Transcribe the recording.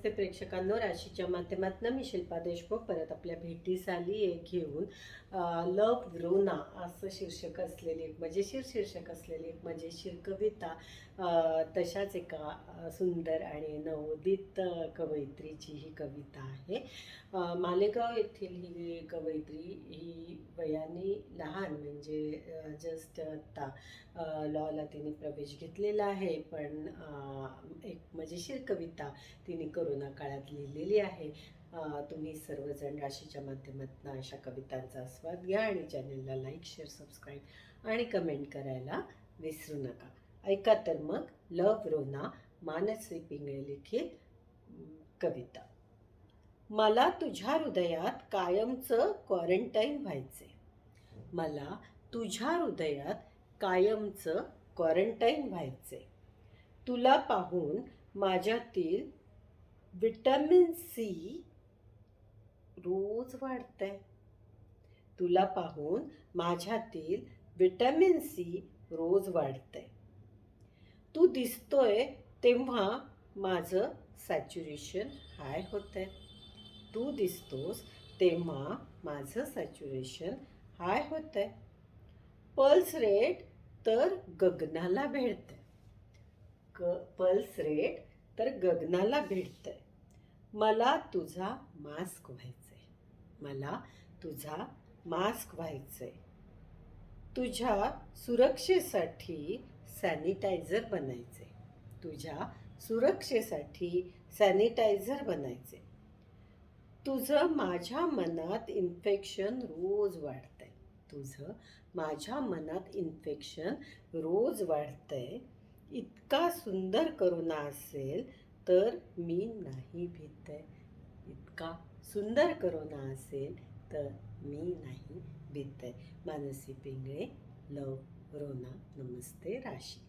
नमस्ते प्रेक्षकांनो, राशीच्या माध्यमातून मी शिल्पा देशमुख परत आपल्या भेटीस आली आहे घेऊन लव वृना असं शीर्षक असलेली एक मजेशीर शीर्षक असलेली एक मजेशीर कविता, तशाच एका सुंदर आणि नवोदित कवयित्रीची ही कविता आहे. मालेगाव येथील ही कवयित्री ही वयाने लहान, म्हणजे जस्ट आत्ता लॉला तिने प्रवेश घेतलेला आहे, पण एक मजेशीर कविता तिने करोना काळात लिहिलेली आहे. तुम्ही सर्वजण राशीच्या माध्यमातून अशा कवितांचा आस्वाद घ्या आणि चॅनलला लाईक, शेअर, सबस्क्राईब आणि कमेंट करायला विसरू नका. ऐका तर मग लव रोना, मानसी पिंगळे लिखित कविता. मला तुझ्या हृदयात कायमचं क्वारंटाईन व्हायचे. मला तुझ्या हृदयात कायमचं क्वारंटाईन व्हायचे. तुला पाहून माझ्यातील विटॅमिन सी रोज वाढतंय. तुला पाहून माझ्यातील विटॅमिन सी रोज वाढतंय. तू दिसतोय तेव्हा माझं सॅच्युरेशन हाय होतंय. तू दिसतोस तेव्हा माझं सॅच्युरेशन हाय होतंय. पल्स रेट तर गगनाला भिडतंय. पल्स रेट तर गगनाला भिडतंय. मला तुझा मास्क व्हायचंय. मला तुझा मास्क व्हायचंय. तुझ्या सुरक्षेसाठी सॅनिटायझर बनायचे. तुझ्या सुरक्षेसाठी सॅनिटायझर बनायचे. तुझं माझ्या मनात इन्फेक्शन रोज वाढतंय. तुझं माझ्या मनात इन्फेक्शन रोज वाढतंय. इतका सुंदर करोना असेल तर मी नाही भीतय. इतका सुंदर करोना असेल तर मी नाही भीतय. मानसी पिंगळे, लव रोना. नमस्ते राशी.